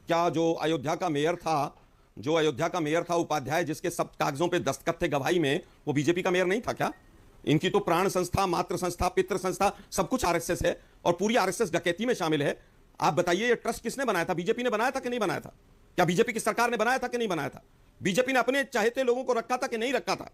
क्या जो अयोध्या का मेयर था उपाध्याय, जिसके सब कागजों पे दस्तखत थे गवाही में, वो बीजेपी का मेयर नहीं था क्या? इनकी तो प्राण संस्था, मातृ संस्था, पितृ संस्था सब कुछ आरएसएस है और पूरी आरएसएस डकैती में शामिल है। आप बताइए ये ट्रस्ट किसने बनाया था? बीजेपी ने बनाया था कि नहीं बनाया था? क्या बीजेपी की सरकार ने बनाया था कि नहीं बनाया था? बीजेपी ने अपने चाहते लोगों को रखा था कि नहीं रखा था?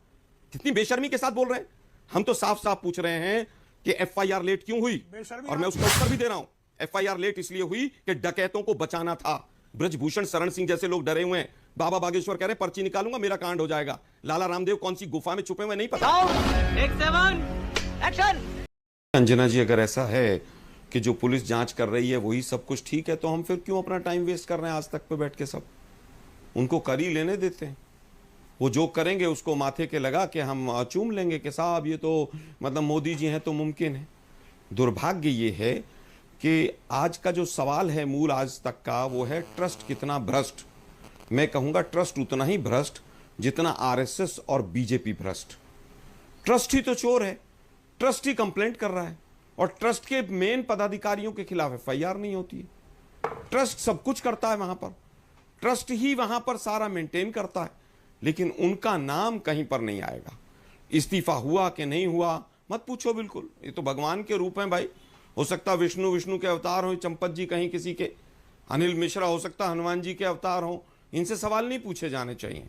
कितनी बेशर्मी के साथ बोल रहे हैं। हम तो साफ साफ पूछ रहे हैं कि एफआईआर लेट क्यों हुई, और मैं उसका उत्तर भी दे रहा हूं। एफआईआर लेट इसलिए हुई कि डकैतों को बचाना था। ब्रजभूषण शरण सिंह जैसे लोग डरे हुए हैं। बाबा बागेश्वर कह रहे हैं पर्ची निकालूंगा मेरा कांड हो जाएगा। लाला रामदेव कौन सी गुफा में छुपे हुए नहीं पता। अंजना जी, अगर ऐसा है कि जो पुलिस जांच कर रही है वही सब कुछ ठीक है, तो हम फिर क्यों अपना टाइम वेस्ट कर रहे हैं आज तक पे बैठ के? सब उनको कर ही लेने देते हैं। वो जो करेंगे उसको माथे के लगा के हम चूम लेंगे कि साहब ये तो मतलब मोदी जी हैं तो मुमकिन है। दुर्भाग्य ये है कि आज का जो सवाल है मूल आज तक का, वो है ट्रस्ट कितना भ्रष्ट। मैं कहूंगा ट्रस्ट उतना ही भ्रष्ट जितना आरएसएस और बीजेपी भ्रष्ट। ट्रस्ट ही तो चोर है, ट्रस्ट ही कंप्लेंट कर रहा है, और ट्रस्ट के मेन पदाधिकारियों के खिलाफ एफआईआर नहीं होती है। ट्रस्ट सब कुछ करता है वहां पर, ट्रस्ट ही वहां पर सारा मेंटेन करता है, लेकिन उनका नाम कहीं पर नहीं आएगा। इस्तीफा हुआ कि नहीं हुआ मत पूछो, बिल्कुल ये तो भगवान के रूप हैं भाई। हो सकता विष्णु के अवतार हो, चंपत जी कहीं किसी के, अनिल मिश्रा हो सकता हनुमान जी के अवतार हो, इनसे सवाल नहीं पूछे जाने चाहिए।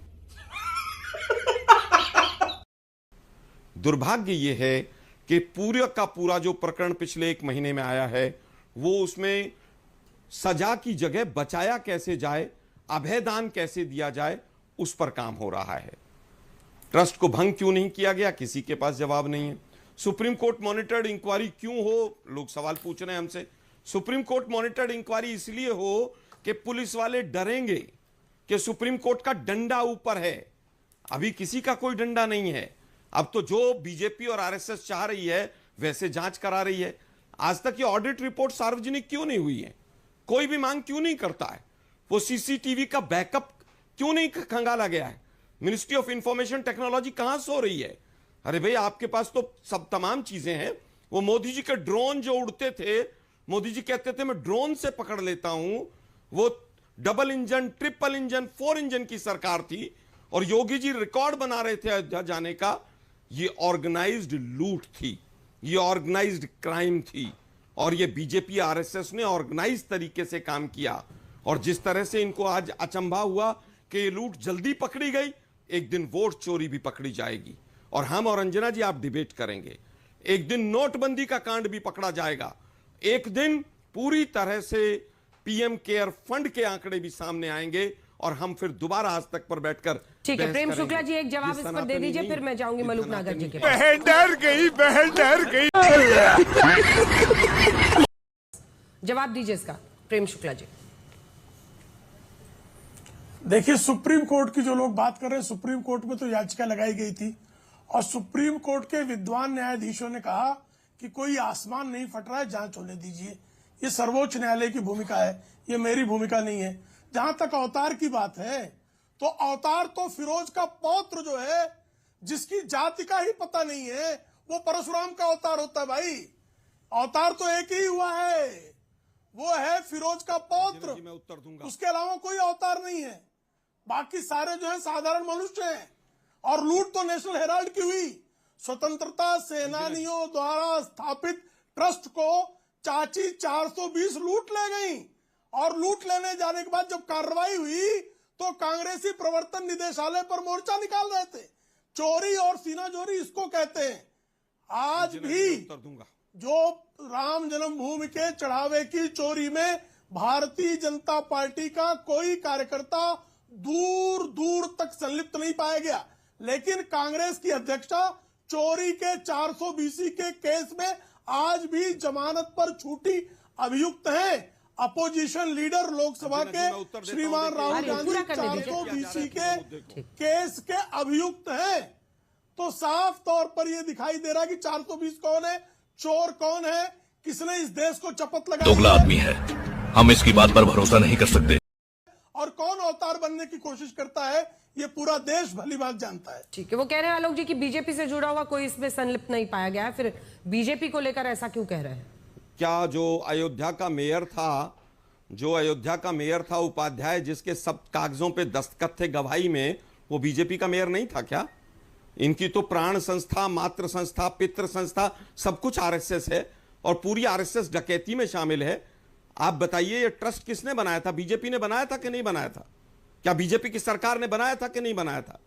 दुर्भाग्य यह है कि पूरा का पूरा जो प्रकरण पिछले 1 महीने में आया है, वो उसमें सजा की जगह बचाया कैसे जाए, अभयदान कैसे दिया जाए, उस पर काम हो रहा है। ट्रस्ट को भंग क्यों नहीं किया गया, किसी के पास जवाब नहीं है। सुप्रीम कोर्ट मॉनिटर्ड इंक्वायरी क्यों हो, लोग सवाल पूछ रहे हैं हमसे। सुप्रीम कोर्ट मॉनिटर्ड इंक्वायरी इसलिए हो कि पुलिस वाले डरेंगे कि सुप्रीम कोर्ट का डंडा ऊपर है। अभी किसी का कोई डंडा नहीं है। अब तो जो बीजेपी और आरएसएस चाह रही है वैसे जांच करा रही है। आज तक ये ऑडिट रिपोर्ट सार्वजनिक क्यों नहीं हुई है? कोई भी मांग क्यों नहीं करता है? वो सीसीटीवी का बैकअप क्यों नहीं खंगाला गया है? मिनिस्ट्री ऑफ इंफॉर्मेशन टेक्नोलॉजी कहां सो रही है? अरे भाई आपके पास तो सब तमाम चीजें हैं। वो मोदी जी के ड्रोन जो उड़ते थे, मोदी जी कहते थे मैं ड्रोन से पकड़ लेता हूं। वो double engine, triple engine, 4 engine की सरकार थी और योगी जी रिकॉर्ड बना रहे थे अयोध्या जाने का। ये ऑर्गेनाइज्ड लूट थी, ये ऑर्गेनाइज्ड क्राइम थी, और ये बीजेपी आरएसएस ने ऑर्गेनाइज्ड तरीके से काम किया। और जिस तरह से इनको आज अचंभा हुआ कि ये लूट जल्दी पकड़ी गई, एक दिन वोट चोरी भी पकड़ी जाएगी। और हम और अंजना जी आप डिबेट करेंगे, एक दिन नोटबंदी का कांड भी पकड़ा जाएगा, एक दिन पूरी तरह से पीएम केयर फंड के आंकड़े भी सामने आएंगे, और हम फिर दोबारा आज तक पर बैठकर ठीक है। प्रेम शुक्ला जी एक जवाब इस पर दे दीजिए, फिर मैं जाऊंगी मलूक नागर जी के पास। बहन डर गई। जवाब दीजिए इसका प्रेम शुक्ला जी। देखिए, सुप्रीम कोर्ट की जो लोग बात कर रहे हैं, सुप्रीम कोर्ट में तो याचिका लगाई गई थी और सुप्रीम कोर्ट के विद्वान न्यायाधीशों ने कहा कि कोई आसमान नहीं फट रहा है, जांच होने दीजिए। ये सर्वोच्च न्यायालय की भूमिका है, ये मेरी भूमिका नहीं है। जहां तक अवतार की बात है, तो अवतार तो फिरोज का पौत्र जो है, जिसकी जाति का ही पता नहीं है, वो परशुराम का अवतार होता है भाई। अवतार तो एक ही हुआ है, वो है फिरोज का पौत्र। मैं उत्तर दूंगा, उसके अलावा कोई अवतार नहीं है। बाकी सारे जो है साधारण मनुष्य हैं। और लूट तो नेशनल हेराल्ड की हुई। स्वतंत्रता सेनानियों द्वारा स्थापित ट्रस्ट को चाची 420 लूट ले गई, और लूट लेने जाने के बाद जब कार्रवाई हुई तो कांग्रेसी प्रवर्तन निदेशालय पर मोर्चा निकाल रहे थे। चोरी और सीनाजोरी इसको कहते हैं। आज भी जो राम जन्मभूमि के चढ़ावे की चोरी में भारतीय जनता पार्टी का कोई कार्यकर्ता दूर दूर तक संलिप्त नहीं पाया गया, लेकिन कांग्रेस की अध्यक्षा चोरी के 420 के केस में आज भी जमानत पर छूटी अभियुक्त हैं। अपोजिशन लीडर लोकसभा के श्रीमान राहुल गांधी 420 के केस के अभियुक्त हैं। तो साफ तौर पर यह दिखाई दे रहा है कि 420 कौन है, चोर कौन है, किसने इस देश को चपत लगाई। दोगला आदमी है, हम इसकी बात पर भरोसा नहीं कर सकते। और कौन अवतार बनने की कोशिश करता है, ये पूरा देश भली बात जानता है। ठीक है। वो कह रहे हैं आलोक जी कि बीजेपी से जुड़ा हुआ कोई इसमें संलिप्त नहीं पाया गया है, फिर बीजेपी को लेकर ऐसा क्यों कह रहे हैं? क्या जो अयोध्या का मेयर था जो अयोध्या का मेयर था उपाध्याय, जिसके सब कागजों पे दस्तखत थे गवाही में, वो बीजेपी का मेयर नहीं था क्या? इनकी तो प्राण संस्था, मातृ संस्था, पितृ संस्था, सब कुछ आरएसएस है और पूरी आरएसएस डकैती में शामिल है। आप बताइए, ये ट्रस्ट किसने बनाया था? बीजेपी ने बनाया था कि नहीं बनाया था? क्या बीजेपी की सरकार ने बनाया था कि नहीं बनाया था?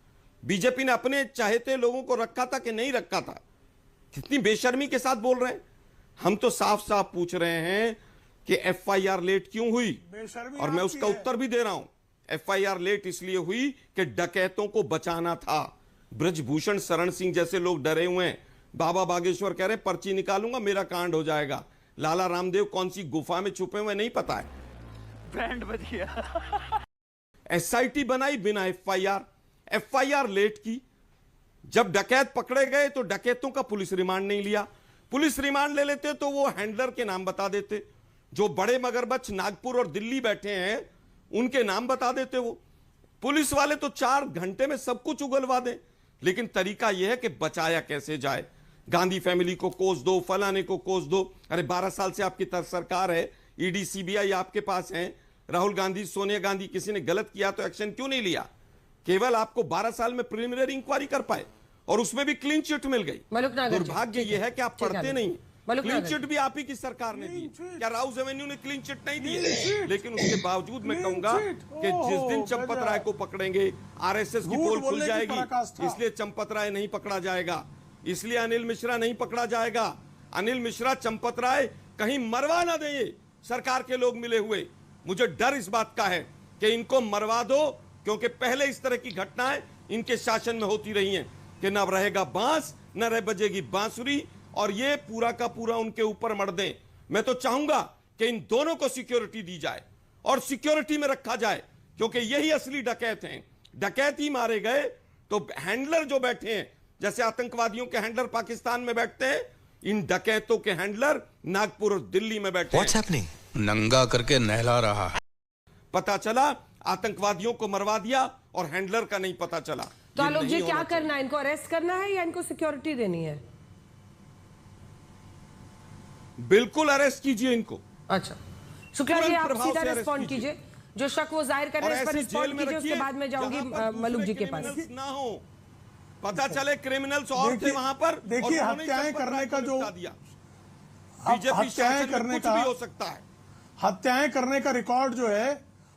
बीजेपी ने अपने चाहते लोगों को रखा था कि नहीं रखा था? कितनी बेशर्मी के साथ बोल रहे हैं। हम तो साफ साफ पूछ रहे हैं कि एफआईआर लेट क्यों हुई, और मैं उसका उत्तर भी दे रहा हूं। एफआईआर लेट इसलिए हुई कि डकैतों को बचाना था। ब्रजभूषण शरण सिंह जैसे लोग डरे हुए हैं। बाबा बागेश्वर कह रहे पर्ची निकालूंगा मेरा कांड हो जाएगा। लाला रामदेव कौन सी गुफा में छुपे हुए नहीं पता है। बैंड बज गया। एसआईटी बनाई बिना एफआईआर, एफआईआर लेट की। जब डकैत पकड़े गए तो डकैतों का पुलिस रिमांड नहीं लिया। पुलिस रिमांड ले लेते तो वो हैंडलर के नाम बता देते। जो बड़े मगरमच्छ नागपुर और दिल्ली बैठे हैं उनके नाम बता देते। वो पुलिस वाले तो 4 घंटे में सब कुछ उगलवा दें। लेकिन तरीका यह है कि बचाया कैसे जाए। गांधी फैमिली को कोस दो, फलाने को कोस दो। अरे 12 साल से आपकी सरकार है, ईडी सीबीआई आपके पास है। राहुल गांधी, सोनिया गांधी, किसी ने गलत किया तो एक्शन क्यों नहीं लिया? केवल आपको 12 साल में प्रिलिमिनरी इंक्वायरी कर पाए और उसमें भी क्लीन चिट मिल गई। दुर्भाग्य यह है कि आप पढ़ते नहीं। क्लीन चिट भी आप ही की सरकार ने दी। क्या राउज एवेन्यू ने क्लीन चिट नहीं दी? लेकिन उसके बावजूद मैं कहूंगा कि जिस दिन चंपत राय को पकड़ेंगे आरएसएस की पोल खुल जाएगी। इसलिए चंपत राय नहीं पकड़ा जाएगा, इसलिए अनिल मिश्रा नहीं पकड़ा जाएगा। अनिल मिश्रा, चंपत राय कहीं मरवा ना दें। सरकार के लोग मिले हुए, मुझे डर इस बात का है कि इनको मरवा दो, क्योंकि पहले इस तरह की घटनाएं इनके शासन में होती रही हैं कि न रहेगा बांस न रह बजेगी बांसुरी, और ये पूरा का पूरा उनके ऊपर मर दें। मैं तो चाहूंगा कि इन दोनों को सिक्योरिटी दी जाए और सिक्योरिटी में रखा जाए, क्योंकि यही असली डकैत हैं। डकैत ही मारे गए तो हैंडलर जो बैठे हैं, जैसे आतंकवादियों के हैंडलर पाकिस्तान में बैठते हैं, इन डकैतों के हैंडलर नागपुर और दिल्ली में बैठे हैं। नंगा करके नहला रहा है। पता चला आतंकवादियों को मरवा दिया और हैंडलर का नहीं पता चला। तो आलोक जी, क्या करना है? इनको अरेस्ट करना है या इनको सिक्योरिटी देनी है? बिल्कुल अरेस्ट कीजिए इनको। अच्छा, शुक्ला जी, आप सीधा रिस्पॉन्ड कीजिए। जो शक वो जाहिर कर रहे हैं इस पर रिस्पॉन्ड कीजिए। उसके बाद मैं जाऊंगी मलूक जी के पास। ना हो, पता चले क्रिमिनल्स और थे वहां पर। देखिए, हत्याएं करने का जो बीजेपी शासन में कुछ भी हो सकता है। हत्याएं करने का रिकॉर्ड जो है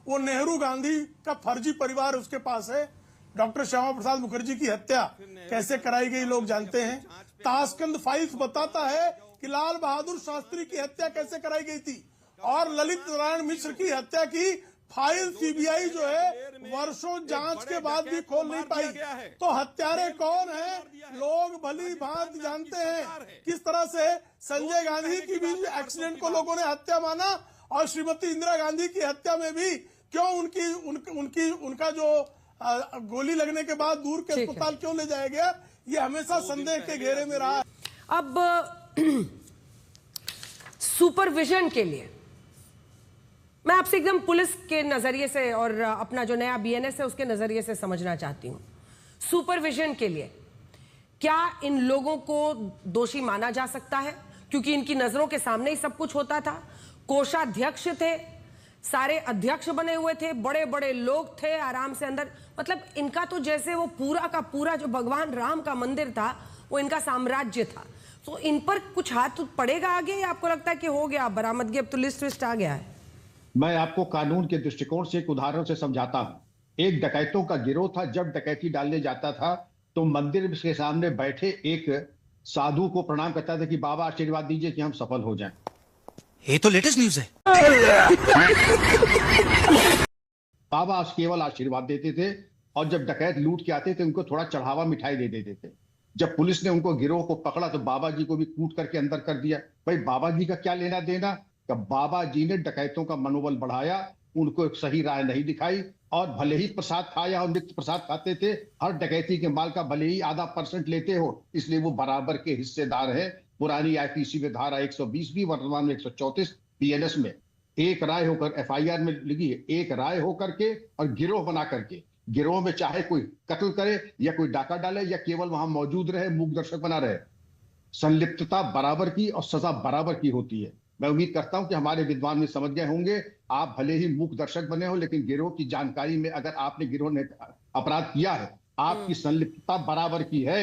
वो नेहरू गांधी का फर्जी परिवार उसके पास है। डॉक्टर श्यामा प्रसाद मुखर्जी की हत्या कैसे कराई गई लोग जानते हैं। ताशकंद फाइल्स बताता है कि लाल बहादुर शास्त्री की हत्या कैसे कराई गई थी, और ललित नारायण मिश्र की हत्या की फाइल सीबीआई जो है वर्षों जांच के बाद भी खोल नहीं पाई। तो हत्यारे कौन है लोग भली भांति जानते हैं। किस तरह से संजय गांधी की भी एक्सीडेंट को लोगों ने हत्या माना, और श्रीमती इंदिरा गांधी की हत्या में भी क्यों उनका जो गोली लगने के बाद दूर के अस्पताल क्यों ले जाया गया, ये हमेशा संदेह के घेरे में रहा। अब सुपरविजन के लिए मैं आपसे एकदम पुलिस के नजरिए से और अपना जो नया बीएनएस है उसके नजरिए से समझना चाहती हूं। सुपरविजन के लिए क्या इन लोगों को दोषी माना जा सकता है? क्योंकि इनकी नजरों के सामने ही सब कुछ होता था। कोषाध्यक्ष थे, सारे अध्यक्ष बने हुए थे, बड़े बड़े लोग थे आराम से अंदर। मतलब इनका तो जैसे वो पूरा का पूरा जो भगवान राम का मंदिर था वो इनका साम्राज्य था। तो इन पर कुछ हाथ पड़ेगा आगे, या आपको लगता है कि हो गया बरामदगी, अब तो लिस्ट विस्ट आ गया है? मैं आपको कानून के दृष्टिकोण से एक उदाहरण से समझाता हूं। एक डकैतों का गिरोह था। जब डकैती डालने जाता था तो मंदिर के सामने बैठे एक साधु को प्रणाम करता था कि बाबा आशीर्वाद दीजिए कि हम सफल हो जाएं। ये तो लेटेस्ट न्यूज है। बाबा केवल आशीर्वाद देते थे, और जब डकैत लूट के आते थे उनको थोड़ा चढ़ावा मिठाई दे देते थे। जब पुलिस ने उनको गिरोह को पकड़ा तो बाबा जी को भी कूट करके अंदर कर दिया। भाई बाबा जी का क्या लेना देना? कि बाबा जी ने डकैतों का मनोबल बढ़ाया, उनको एक सही राय नहीं दिखाई, और भले ही प्रसाद खाया और नित्य प्रसाद खाते थे, हर डकैती के माल का भले ही आधा % लेते हो, इसलिए वो बराबर के हिस्सेदार है। पुरानी आईपीसी में धारा 120 भी, वर्तमान में 134 बीएनएस में एक राय होकर एफआईआर में लिखी है, एक राय होकर के और गिरोह बना करके। गिरोह में चाहे कोई कत्ल करे या कोई डाका डाले या केवल वहां मौजूद रहे, मूक दर्शक बना रहे, संलिप्तता बराबर की और सजा बराबर की होती है। मैं उम्मीद करता हूं कि हमारे विद्वान भी समझ गए होंगे। आप भले ही मूक दर्शक बने हो, लेकिन गिरोह की जानकारी में अगर आपने गिरोह ने अपराध किया है, आपकी संलिप्तता बराबर की है।